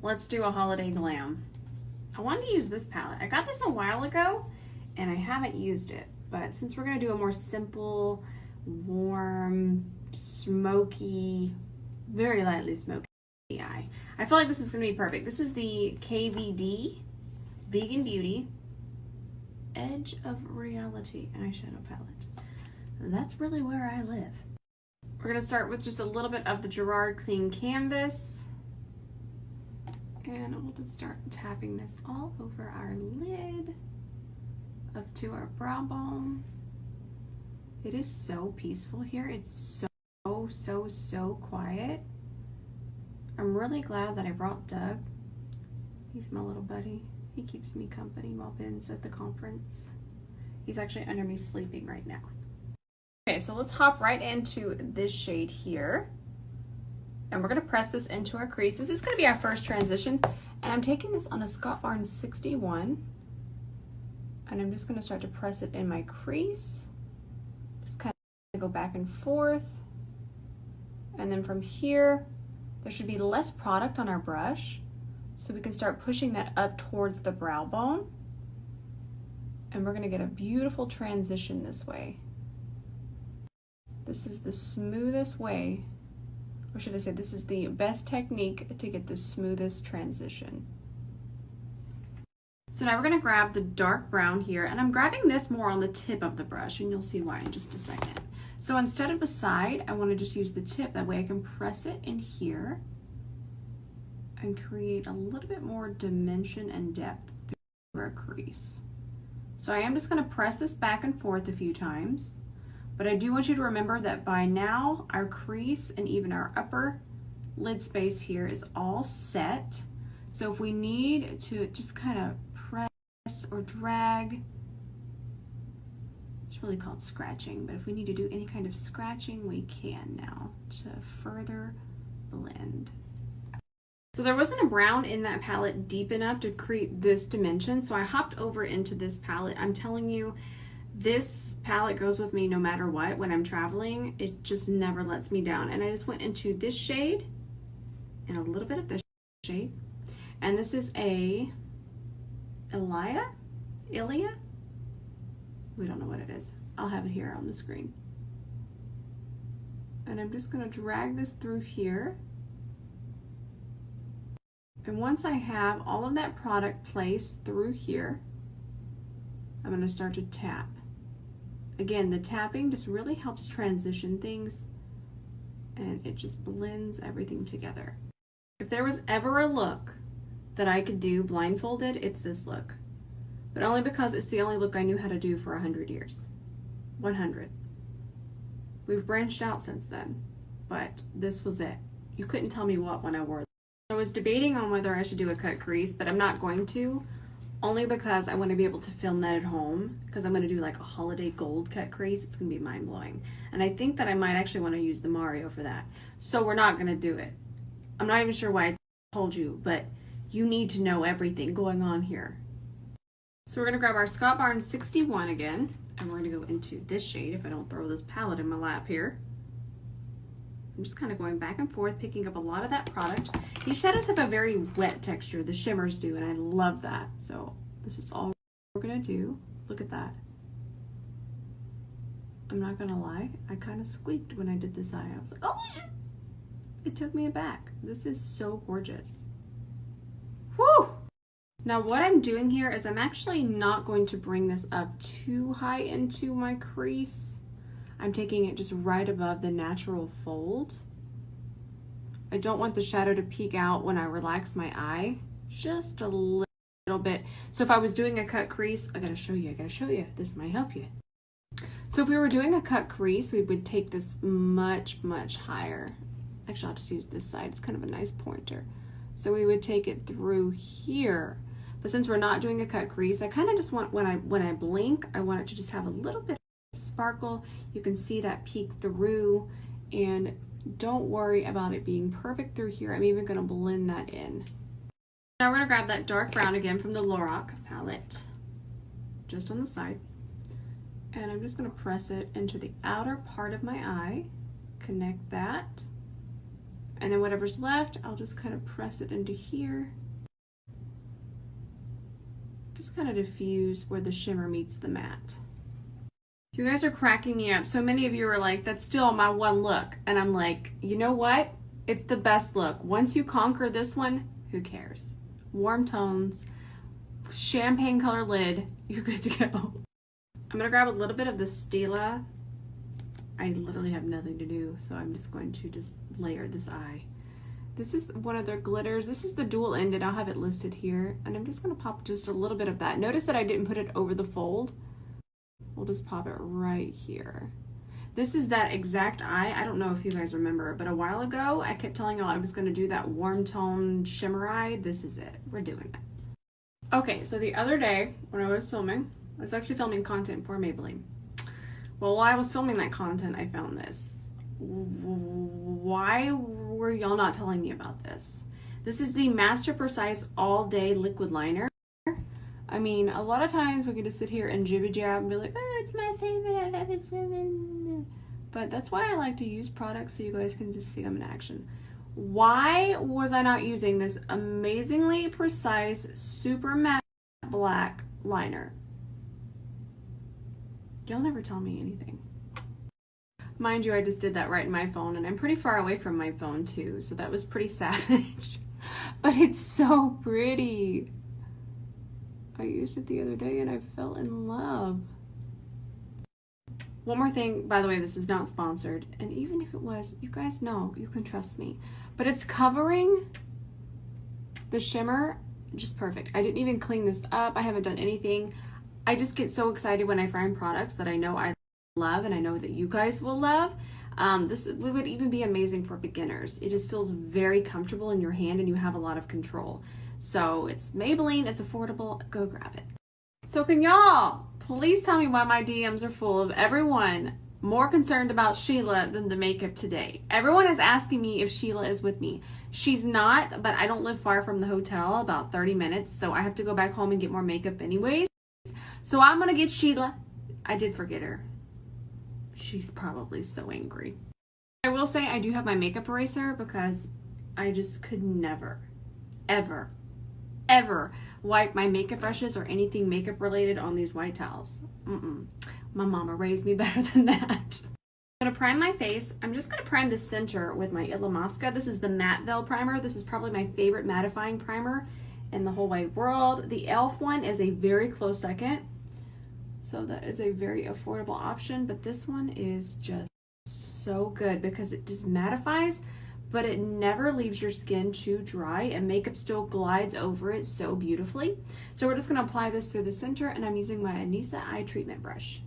let's do a holiday glam. I wanted to use this palette. I got this a while ago and I haven't used it, but since we're gonna do a more simple, warm, smoky, very lightly smoky eye, I feel like this is gonna be perfect. This is the KVD Vegan Beauty Edge of Reality eyeshadow palette. And that's really where I live. We're gonna start with just a little bit of the Gerard Clean Canvas. And we'll just start tapping this all over our lid, up to our brow bone. It is so peaceful here. It's so quiet. I'm really glad that I brought Doug. He's my little buddy. He keeps me company while Ben's at the conference. He's actually under me sleeping right now. Okay, so let's hop right into this shade here. And we're gonna press this into our crease. This is gonna be our first transition. And I'm taking this on a Scott Barnes 61. And I'm just gonna start to press it in my crease. Just kind of go back and forth. And then from here, there should be less product on our brush. So we can start pushing that up towards the brow bone. And we're gonna get a beautiful transition this way. This is the smoothest way, or should I say, this is the best technique to get the smoothest transition. So now we're gonna grab the dark brown here, and I'm grabbing this more on the tip of the brush, and you'll see why in just a second. So instead of the side, I wanna just use the tip, that way I can press it in here and create a little bit more dimension and depth through our crease. So I am just gonna press this back and forth a few times. But I do want you to remember that by now, our crease and even our upper lid space here is all set. So if we need to just kind of press or drag, it's really called scratching, but if we need to do any kind of scratching, we can now to further blend. So there wasn't a brown in that palette deep enough to create this dimension, so I hopped over into this palette. I'm telling you, this palette goes with me no matter what. When I'm traveling, it just never lets me down. And I just went into this shade and a little bit of this shade. And this is a Ilia? We don't know what it is. I'll have it here on the screen. And I'm just gonna drag this through here. And once I have all of that product placed through here, I'm gonna start to tap. Again, the tapping just really helps transition things, and it just blends everything together. If there was ever a look that I could do blindfolded, it's this look. But only because it's the only look I knew how to do for 100 years. 100. We've branched out since then, but this was it. You couldn't tell me what when I wore it. I was debating on whether I should do a cut crease, but I'm not going to. Only because I want to be able to film that at home, because I'm going to do like a holiday gold cut crease. It's going to be mind-blowing. And I think that I might actually want to use the Mario for that. So we're not going to do it. I'm not even sure why I told you, but you need to know everything going on here. So we're going to grab our Scott Barnes 61 again, and we're going to go into this shade if I don't throw this palette in my lap here. I'm just kind of going back and forth, picking up a lot of that product. These shadows have a very wet texture, the shimmers do, and I love that. So this is all we're gonna do. Look at that. I'm not gonna lie, I kind of squeaked when I did this eye. I was like, oh, it took me aback. This is so gorgeous. Whew! Now what I'm doing here is I'm actually not going to bring this up too high into my crease. I'm taking it just right above the natural fold. I don't want the shadow to peek out when I relax my eye, just a little bit. So if I was doing a cut crease, I gotta show you, this might help you. So if we were doing a cut crease, we would take this much higher. Actually, I'll just use this side, it's kind of a nice pointer. So we would take it through here. But since we're not doing a cut crease, I kind of just want, when I blink, I want it to just have a little bit of sparkle. You can see that peek through, and don't worry about it being perfect through here. I'm even gonna blend that in. Now we're gonna grab that dark brown again from the Lorac palette, just on the side. And I'm just gonna press it into the outer part of my eye, connect that, And then whatever's left, I'll just kind of press it into here. Just kind of diffuse where the shimmer meets the matte. You guys are cracking me up. So many of you are like, that's still my one look. And I'm like, you know what? It's the best look. Once you conquer this one, who cares? Warm tones, champagne color lid, you're good to go. I'm gonna grab a little bit of the Stila. I literally have nothing to do, so I'm just going to just layer this eye. This is one of their glitters. This is the dual ended. I'll have it listed here. And I'm just gonna pop just a little bit of that. Notice that I didn't put it over the fold. We'll just pop it right here. This is that exact eye. I don't know if you guys remember, but a while ago, I kept telling y'all I was gonna do that warm tone shimmer eye. This is it, we're doing it. Okay, so the other day when I was filming, I was actually filming content for Maybelline. Well, while I was filming that content, I found this. Why were y'all not telling me about this? This is the Master Precise All Day Liquid Liner. I mean, a lot of times we can just sit here and jibby jab and be like, oh, it's my favorite, I've ever seen. But that's why I like to use products so you guys can just see them in action. Why was I not using this amazingly precise, super matte black liner? Y'all never tell me anything. Mind you, I just did that right in my phone, and I'm pretty far away from my phone too, so that was pretty savage. But it's so pretty. I used it the other day and I fell in love. One more thing, by the way, this is not sponsored, and even if it was, you guys know, you can trust me. But it's covering the shimmer just perfect. I didn't even clean this up. I haven't done anything. I just get so excited when I find products that I know I love and I know that you guys will love. This would even be amazing for beginners. It just feels very comfortable in your hand and you have a lot of control. So it's Maybelline, it's affordable, go grab it. So can y'all please tell me why my DMs are full of everyone more concerned about Sheila than the makeup today? Everyone is asking me if Sheila is with me. She's not, but I don't live far from the hotel, about 30 minutes, so I have to go back home and get more makeup anyways. So I'm gonna get Sheila. I did forget her. She's probably so angry. I will say I do have my makeup eraser because I just could never, ever wipe my makeup brushes or anything makeup related on these white towels. My mama raised me better than that. I'm gonna prime my face. I'm just gonna prime the center with my Illamasqua. This is the Matte Veil Primer. This is probably my favorite mattifying primer in the whole wide world. The e.l.f. one is a very close second. So that is a very affordable option, but this one is just so good because it just mattifies, but it never leaves your skin too dry and makeup still glides over it so beautifully. So we're just gonna apply this through the center, and I'm using my Anisa eye treatment brush.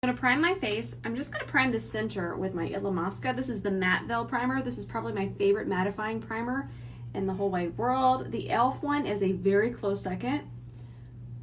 I'm gonna prime my face. I'm just gonna prime the center with my Illamasqua. This is the Matte Veil Primer. This is probably my favorite mattifying primer in the whole wide world. The e.l.f. one is a very close second.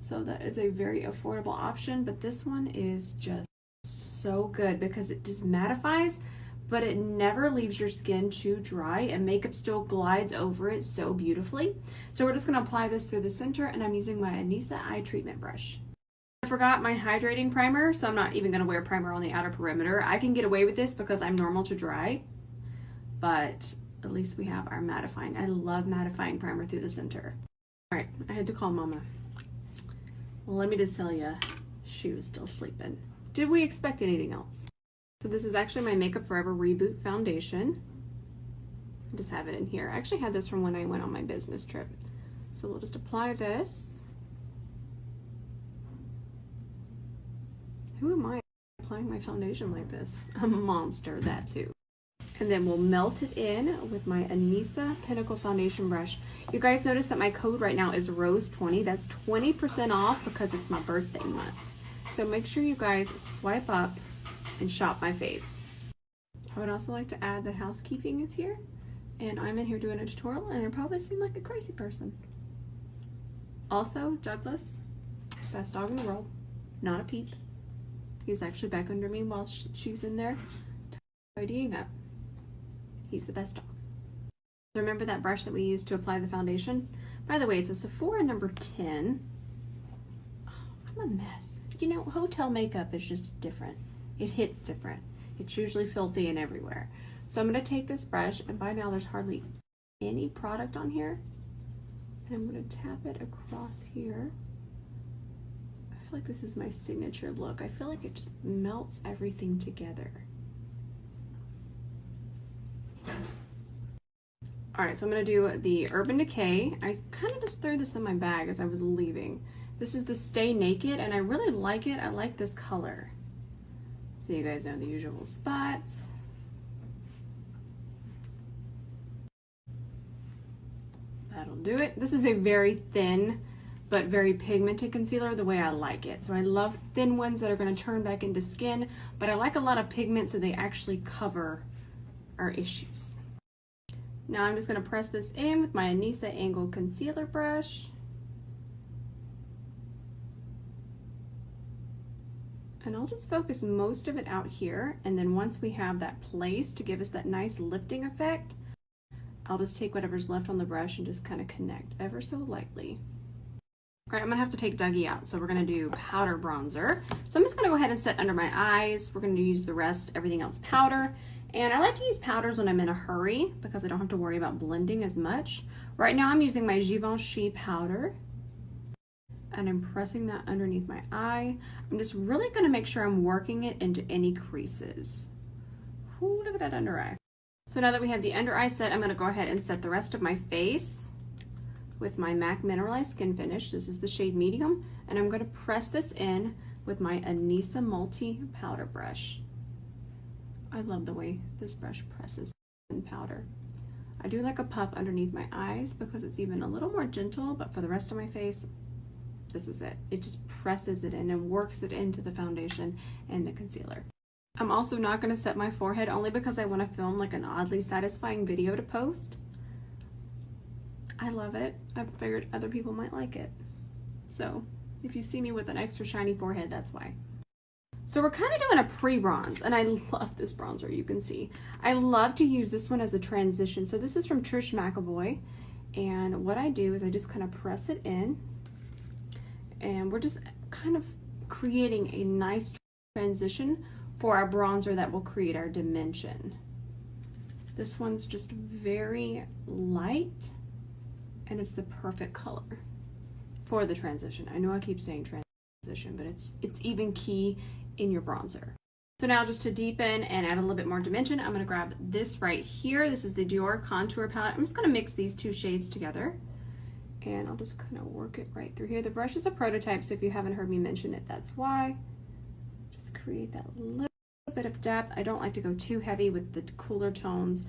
So that is a very affordable option, but this one is just so good because it just mattifies, but it never leaves your skin too dry and makeup still glides over it so beautifully. So we're just gonna apply this through the center, and I'm using my Anisa eye treatment brush. I forgot my hydrating primer, so I'm not even gonna wear primer on the outer perimeter. I can get away with this because I'm normal to dry, but at least we have our mattifying. I love mattifying primer through the center. All right, I had to call mama. Well, let me just tell you, she was still sleeping. Did we expect anything else? So this is actually my Makeup Forever Reboot Foundation. I just have it in here. I actually had this from when I went on my business trip. So we'll just apply this. Who am I applying my foundation like this? I'm a monster, that too. And then we'll melt it in with my Anisa Pinnacle Foundation brush. You guys notice that my code right now is Rose20. That's 20% off because it's my birthday month. So make sure you guys swipe up and shop my faves. I would also like to add that housekeeping is here, and I'm in here doing a tutorial, and I probably seem like a crazy person. Also, Douglas, best dog in the world, not a peep. He's actually back under me while she's in there tidying up. He's the best dog. Remember that brush that we used to apply the foundation? By the way, it's a Sephora number 10. Oh, I'm a mess. You know, hotel makeup is just different. It hits different. It's usually filthy and everywhere. So I'm gonna take this brush, and by now there's hardly any product on here. And I'm gonna tap it across here. I feel like this is my signature look. I feel like it just melts everything together. All right, so I'm gonna do the Urban Decay. I kind of just threw this in my bag as I was leaving. This is the Stay Naked, and I really like it. I like this color. So you guys know the usual spots. That'll do it. This is a very thin but very pigmented concealer, the way I like it. So I love thin ones that are gonna turn back into skin, but I like a lot of pigment so they actually cover our issues. Now I'm just gonna press this in with my Anissa Angled Concealer Brush. And I'll just focus most of it out here, and then once we have that place to give us that nice lifting effect, I'll just take whatever's left on the brush and just kind of connect ever so lightly. All right, I'm gonna have to take Dougie out, so we're gonna do powder bronzer. So I'm just gonna go ahead and set under my eyes. We're gonna use the rest, everything else powder. And I like to use powders when I'm in a hurry because I don't have to worry about blending as much. Right now I'm using my Givenchy powder, and I'm pressing that underneath my eye. I'm just really gonna make sure I'm working it into any creases. Ooh, look at that under eye. So now that we have the under eye set, I'm gonna go ahead and set the rest of my face with my MAC Mineralized Skin Finish. This is the shade Medium, and I'm gonna press this in with my Anissa Multi Powder Brush. I love the way this brush presses in powder. I do like a puff underneath my eyes because it's even a little more gentle, but for the rest of my face, this is it. It just presses it in and works it into the foundation and the concealer. I'm also not gonna set my forehead only because I wanna film like an oddly satisfying video to post. I love it. I figured other people might like it. So if you see me with an extra shiny forehead, that's why. So we're kind of doing a pre-bronze, and I love this bronzer, you can see. I love to use this one as a transition. So this is from Trish McEvoy, and what I do is I just kind of press it in, and we're just kind of creating a nice transition for our bronzer that will create our dimension. This one's just very light, and it's the perfect color for the transition. I know I keep saying transition, but it's even key in your bronzer. So now just to deepen and add a little bit more dimension, I'm gonna grab this right here. This is the Dior Contour Palette. I'm just gonna mix these two shades together, and I'll just kind of work it right through here. The brush is a prototype, so if you haven't heard me mention it, that's why. Just create that little bit of depth. I don't like to go too heavy with the cooler tones,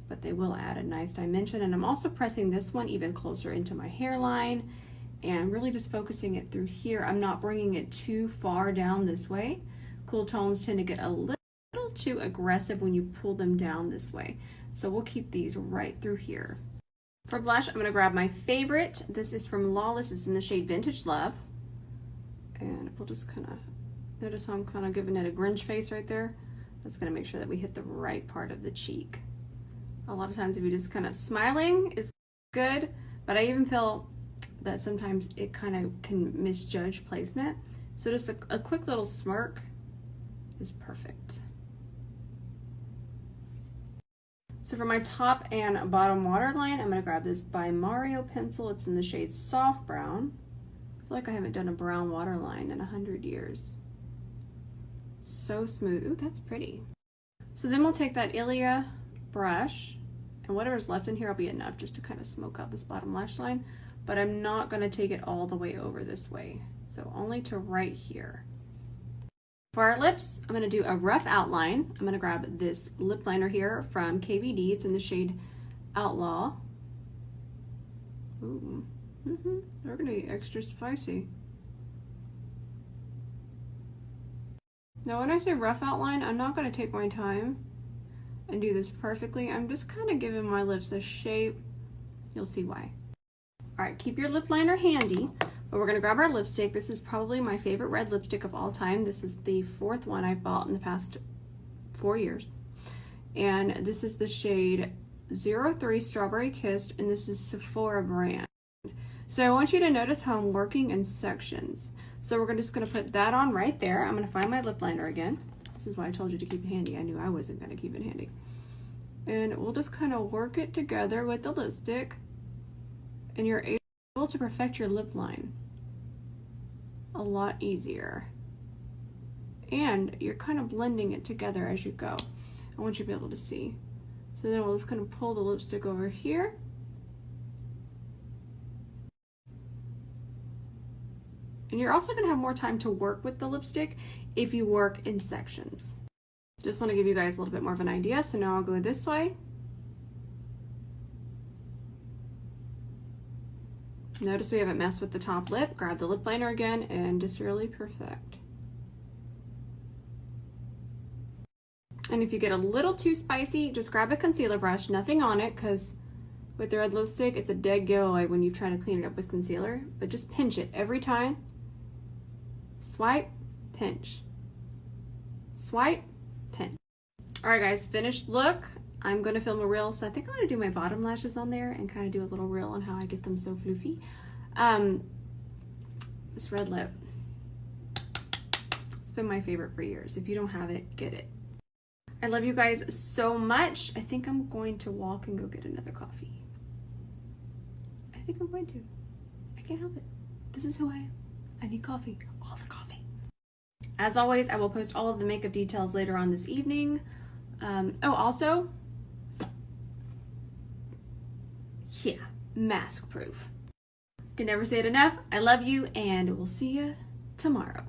but they will add a nice dimension. And I'm also pressing this one even closer into my hairline and really just focusing it through here. I'm not bringing it too far down this way. Cool tones tend to get a little too aggressive when you pull them down this way. So we'll keep these right through here. For blush, I'm gonna grab my favorite. This is from Lawless. It's in the shade Vintage Love. And we'll just kind of, notice how I'm kind of giving it a Grinch face right there? That's gonna make sure that we hit the right part of the cheek. A lot of times if you're just kind of smiling, it's good, but I even feel that sometimes it kind of can misjudge placement. So just a quick little smirk is perfect. So for my top and bottom waterline, I'm gonna grab this by Mario pencil. It's in the shade Soft Brown. I feel like I haven't done a brown waterline in 100 years. So smooth. Ooh, that's pretty. So then we'll take that Ilia brush, and whatever's left in here will be enough just to kind of smoke out this bottom lash line, but I'm not gonna take it all the way over this way. So only to right here. For our lips, I'm gonna do a rough outline. I'm gonna grab this lip liner here from KVD. It's in the shade Outlaw. Ooh, they're gonna be extra spicy. Now when I say rough outline, I'm not gonna take my time and do this perfectly. I'm just kind of giving my lips a shape. You'll see why. All right, keep your lip liner handy, but we're gonna grab our lipstick. This is probably my favorite red lipstick of all time. This is the 4th one I've bought in the past 4 years. And this is the shade 03 Strawberry Kissed, and this is Sephora brand. So I want you to notice how I'm working in sections. So we're just gonna put that on right there. I'm gonna find my lip liner again. This is why I told you to keep it handy. I knew I wasn't gonna keep it handy. And we'll just kind of work it together with the lipstick, and you're able to perfect your lip line a lot easier. And you're kind of blending it together as you go. I want you to be able to see. So then we'll just kind of pull the lipstick over here. And you're also going to have more time to work with the lipstick if you work in sections. Just want to give you guys a little bit more of an idea. So now I'll go this way. Notice we haven't messed with the top lip. Grab the lip liner again and just really perfect. And if you get a little too spicy, just grab a concealer brush, nothing on it, because with the red lipstick, it's a dead giveaway when you try to clean it up with concealer. But just pinch it every time. Swipe, pinch. Swipe, pinch. All right, guys, finished look. I'm going to film a reel, so I think I'm going to do my bottom lashes on there and kind of do a little reel on how I get them so floofy. This red lip, it's been my favorite for years. If you don't have it, get it. I love you guys so much. I think I'm going to walk and go get another coffee. I think I'm going to. I can't help it. This is who I am. I need coffee. All the coffee. As always, I will post all of the makeup details later on this evening. Oh, also, yeah, mask proof. Can never say it enough. I love you, and we'll see you tomorrow.